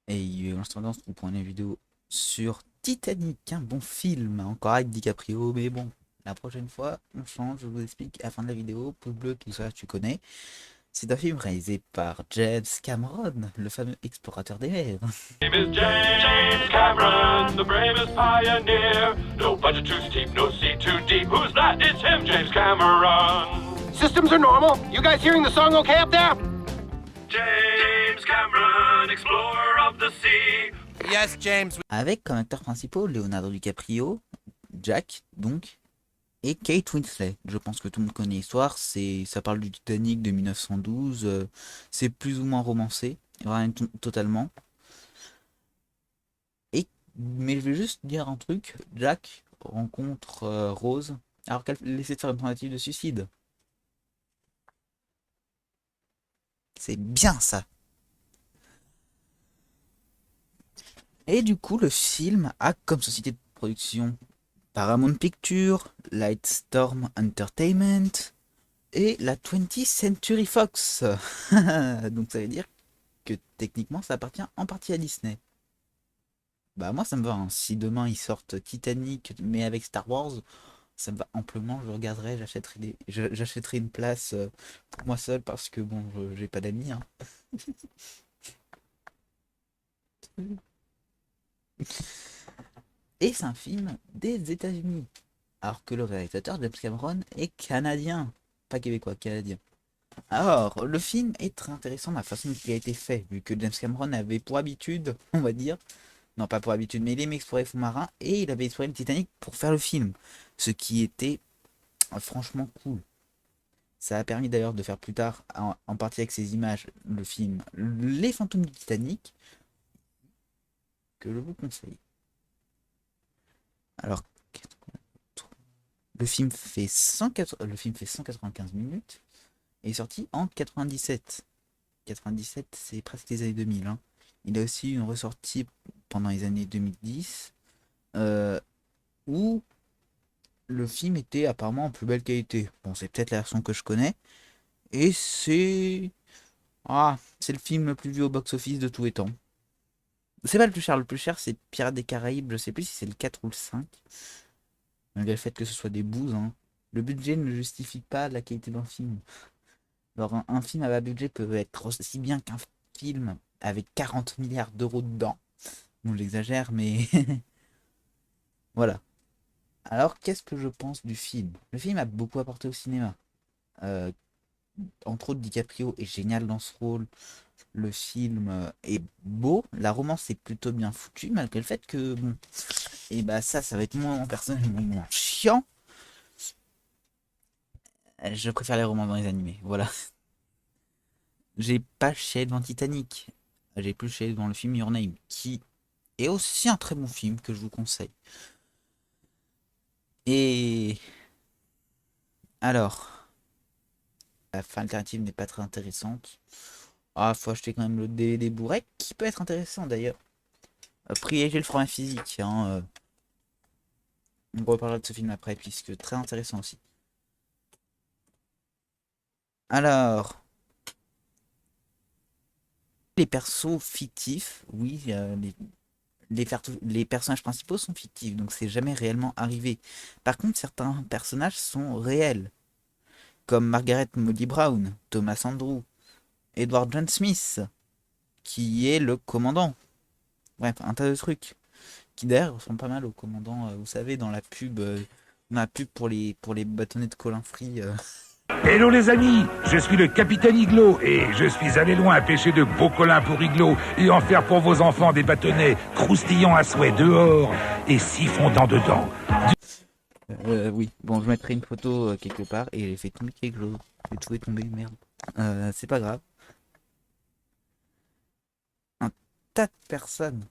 Et en ce moment, on prend une vidéo sur Titanic, un bon film, encore avec DiCaprio, mais bon, la prochaine fois, on change, je vous explique à la fin de la vidéo, pouce bleu, tout ça, tu connais. C'est un film réalisé par James Cameron, le fameux explorateur des mers. Name is James Cameron, the bravest pioneer. No budget too steep, no sea too deep. Who's that? It's him, James Cameron. Systems are normal. You guys hearing the song okay up there? James Cameron, explorer of the sea. Yes, James. Avec comme acteurs principaux Leonardo DiCaprio, Jack, donc, et Kate Winslet. Je pense que tout le monde connaît l'histoire, ça parle du Titanic de 1912, c'est plus ou moins romancé, vraiment totalement. Mais je vais juste dire un truc. Jack rencontre Rose alors qu'elle essaie de faire une tentative de suicide. C'est bien ça. Et du coup, le film a comme société de production Paramount Pictures, Lightstorm Entertainment et la 20th Century Fox. Donc ça veut dire que techniquement ça appartient en partie à Disney. Bah moi ça me va, hein. Si demain ils sortent Titanic mais avec Star Wars, ça me va amplement, je regarderai, j'achèterai une place pour moi seul parce que bon, j'ai pas d'amis, hein. Et c'est un film des États-Unis, alors que le réalisateur James Cameron est canadien, pas québécois, canadien. Alors, le film est très intéressant de la façon dont il a été fait, vu que James Cameron avait pour habitude, on va dire, non pas pour habitude, mais il aimait explorer les fonds marins et il avait exploré le Titanic pour faire le film, ce qui était franchement cool. Ça a permis d'ailleurs de faire plus tard, en partie avec ces images, le film Les Fantômes du Titanic, que je vous conseille. Alors, le film fait 195 minutes et est sorti en 97. 97, c'est presque les années 2000, hein. Il a aussi eu une ressortie pendant les années 2010, euh, où le film était apparemment en plus belle qualité. Bon, c'est peut-être la version que je connais. Et c'est... Ah, c'est le film le plus vu au box-office de tous les temps. C'est pas le plus cher, le plus cher c'est Pirates des Caraïbes, je sais plus si c'est le 4 ou le 5. Malgré le fait que ce soit des bouses, hein. Le budget ne justifie pas la qualité d'un film. Alors un film à bas budget peut être aussi bien qu'un film avec 40 milliards d'euros dedans. Bon, j'exagère, mais voilà. Alors qu'est-ce que je pense du film? Le film a beaucoup apporté au cinéma. Euh, Entre autres, DiCaprio est génial dans ce rôle. Le film est beau. La romance est plutôt bien foutue, malgré le fait que, bon, et bah ça va être moi personnellement chiant. Je préfère les romans dans les animés, voilà. J'ai pas chié devant Titanic. J'ai plus chié devant le film Your Name, qui est aussi un très bon film que je vous conseille. Et alors, la fin alternative n'est pas très intéressante. Ah, faut acheter quand même le DVD Blu-ray, qui peut être intéressant d'ailleurs. Privilégiez le format physique, hein. On reparlera de ce film après, puisque très intéressant aussi. Alors, les persos fictifs, oui, les personnages principaux sont fictifs, donc c'est jamais réellement arrivé. Par contre, certains personnages sont réels, comme Margaret Molly Brown, Thomas Andrew, Edward John Smith, qui est le commandant. Bref, un tas de trucs, qui d'ailleurs ressemblent pas mal au commandant, vous savez, dans la pub pour les bâtonnets de Colin Free. Hello les amis, je suis le capitaine Iglo et je suis allé loin à pêcher de beaux colins pour Iglo et en faire pour vos enfants des bâtonnets croustillants à souhait dehors et si fondants dedans. Oui, bon, je mettrai une photo quelque part et j'ai fait tomber quelque chose. J'ai trouvé tomber, merde. C'est pas grave. Un tas de personnes.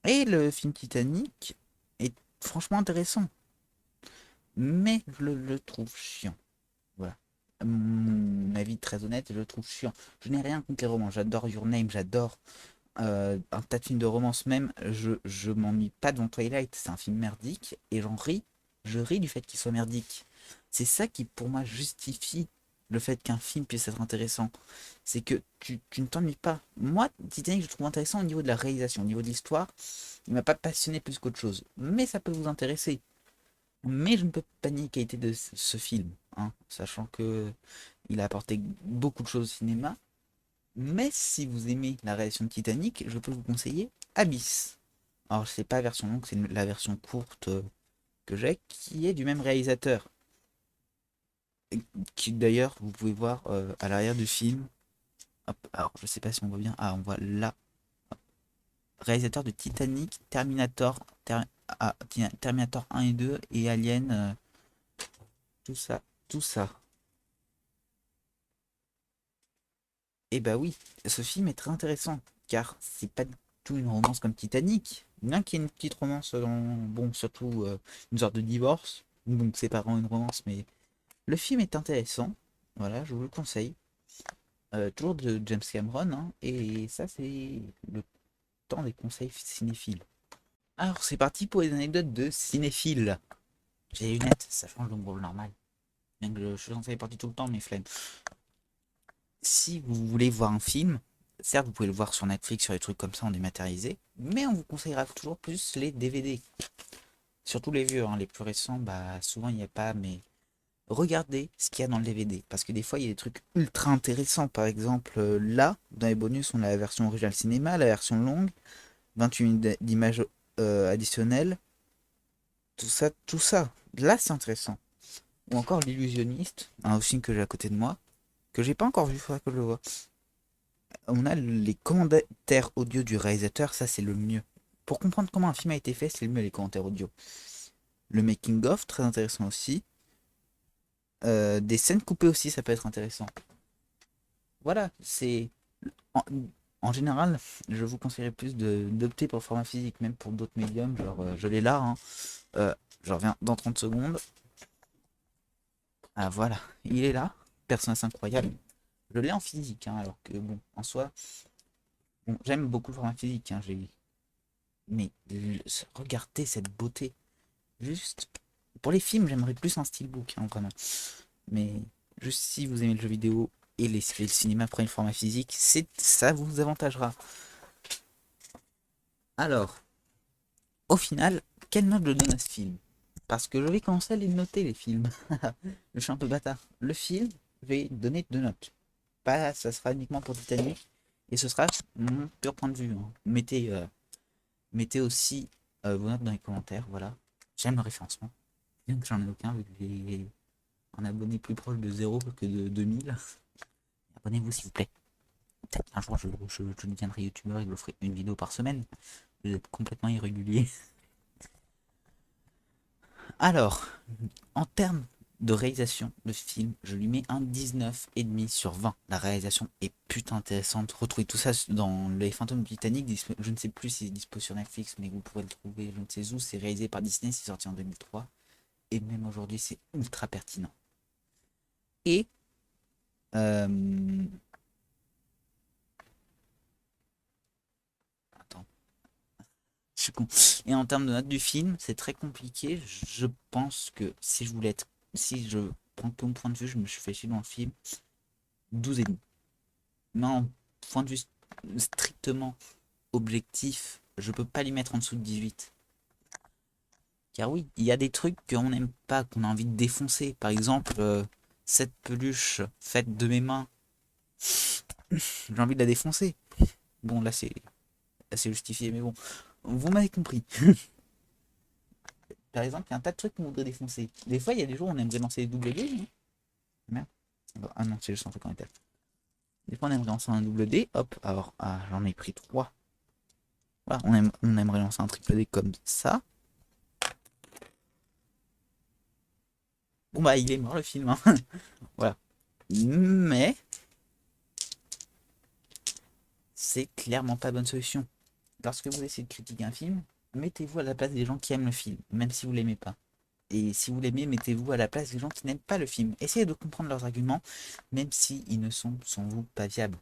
Et le film Titanic est franchement intéressant. Mais je le trouve chiant. Voilà. Mon avis très honnête, je le trouve chiant. Je n'ai rien contre les romans. J'adore Your Name, j'adore un tas de films de romance même. Je m'ennuie pas devant Twilight. C'est un film merdique et j'en ris. Je ris du fait qu'il soit merdique. C'est ça qui pour moi justifie le fait qu'un film puisse être intéressant. C'est que tu ne t'ennuies pas. Moi, Titanic, je le trouve intéressant au niveau de la réalisation, au niveau de l'histoire. Il m'a pas passionné plus qu'autre chose. Mais ça peut vous intéresser. Mais je ne peux pas nier la qualité de ce film, hein, sachant que il a apporté beaucoup de choses au cinéma. Mais si vous aimez la réalisation de Titanic, je peux vous conseiller Abyss. Alors, c'est pas la version longue, c'est la version courte que j'ai, qui est du même réalisateur. Qui d'ailleurs, vous pouvez voir à l'arrière du film. Hop, alors, je sais pas si on voit bien. Ah, on voit là. Réalisateur de Titanic, Terminator 1 et 2 et Alien. Tout ça, tout ça. Et bah oui, ce film est très intéressant, car c'est pas du tout une romance comme Titanic. Bien qu'il y ait une petite romance bon, surtout une sorte de divorce, donc c'est pas vraiment une romance, mais le film est intéressant. Voilà, je vous le conseille. Toujours de James Cameron, hein, et ça c'est le temps des conseils cinéphiles. Alors c'est parti pour les anecdotes de cinéphiles. J'ai les lunettes, ça change de mon rôle normal. Bien que je suis censé les porter tout le temps, mais flemme. Si vous voulez voir un film, certes vous pouvez le voir sur Netflix, sur des trucs comme ça en dématérialisé, mais on vous conseillera toujours plus les DVD. Surtout les vieux, hein, les plus récents, bah souvent il n'y a pas, mais regardez ce qu'il y a dans le DVD, parce que des fois il y a des trucs ultra intéressants. Par exemple, là, dans les bonus, on a la version originale cinéma, la version longue, 28 minutes d'images additionnelles, tout ça, tout ça. Là c'est intéressant. Ou encore L'Illusionniste, un film que j'ai à côté de moi, que j'ai pas encore vu, il faudra que je le vois. On a les commentaires audio du réalisateur, ça c'est le mieux. Pour comprendre comment un film a été fait, c'est le mieux les commentaires audio. Le making of, très intéressant aussi. Des scènes coupées aussi, ça peut être intéressant. Voilà, c'est... En, en général, je vous conseillerais plus d'opter pour le format physique, même pour d'autres médiums, genre je l'ai là, hein. Je reviens dans 30 secondes. Ah voilà, il est là, personnage incroyable. Je l'ai en physique, hein, alors que bon, en soi, bon, j'aime beaucoup le format physique, hein, mais regardez cette beauté. Juste, pour les films, j'aimerais plus un steelbook, hein, vraiment. Mais juste si vous aimez le jeu vidéo et le cinéma, prenez le format physique, ça vous avantagera. Alors, au final, quelle note je donne à ce film? Parce que je vais commencer à les noter, les films. Je suis un peu bâtard. Le film, je vais donner 2 notes. Pas, ça sera uniquement pour Titanic. Et ce sera mon pur point de vue, hein. Mettez aussi vos notes dans les commentaires. Voilà. J'aime le référencement. Bien que j'en ai aucun, vu que j'ai un abonné plus proche de 0 que de 2000. Abonnez-vous s'il vous plaît. Peut-être qu'un jour je deviendrai youtubeur et je vous ferai une vidéo par semaine. Vous êtes complètement irrégulier. Alors, en termes de réalisation de film, je lui mets un 19,5 sur 20. La réalisation est putain intéressante. Retrouvez tout ça dans Les Fantômes du Titanic. Je ne sais plus si c'est dispo sur Netflix, mais vous pourrez le trouver, je ne sais où. C'est réalisé par Disney, c'est sorti en 2003. Et même aujourd'hui, c'est ultra pertinent. Et attends. Je suis con. Et en termes de notes du film, c'est très compliqué. Je pense que si je voulais être. Si je prends que mon point de vue, je me suis fait chier dans le film. 12,5. Mais en point de vue strictement objectif, je peux pas lui mettre en dessous de 18. Car oui, il y a des trucs qu'on n'aime pas, qu'on a envie de défoncer. Par exemple, cette peluche faite de mes mains, j'ai envie de la défoncer. Bon, là c'est assez justifié, mais bon, vous m'avez compris. Par exemple, il y a un tas de trucs qu'on voudrait défoncer. Des fois, il y a des jours où on aimerait lancer des double D. Non merde. Ah non, c'est juste un truc en tête. Des fois, on aimerait lancer un double D. Hop, alors, ah, j'en ai pris 3. Voilà, on aimerait lancer un triple D comme ça. Bon, bah, il est mort le film, hein. Voilà. Mais c'est clairement pas la bonne solution. Lorsque vous essayez de critiquer un film, mettez-vous à la place des gens qui aiment le film, même si vous l'aimez pas. Et si vous l'aimez, mettez-vous à la place des gens qui n'aiment pas le film. Essayez de comprendre leurs arguments, même s'ils ne sont, sans vous, pas viables.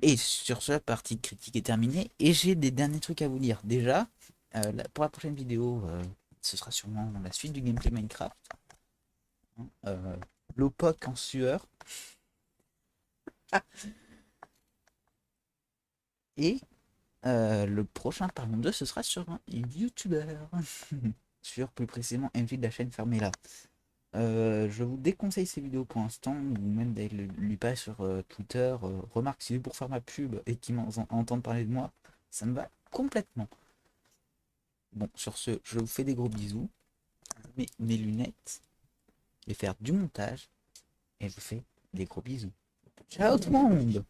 Et sur ce, la partie critique est terminée. Et j'ai des derniers trucs à vous dire. Déjà, pour la prochaine vidéo, ce sera sûrement la suite du gameplay Minecraft. Lopoc en sueur. Et le prochain Parlons 2, ce sera sur un youtubeur. Sur plus précisément MJ de la chaîne Fermez-la. Je vous déconseille ces vidéos pour l'instant, ou même d'aller lui passer sur Twitter. Remarque, si c'est pour faire ma pub et qu'ils m'entendent parler de moi, ça me va complètement. Bon, sur ce, je vous fais des gros bisous. Je mets mes lunettes, je vais faire du montage et je vous fais des gros bisous. Ciao tout le monde!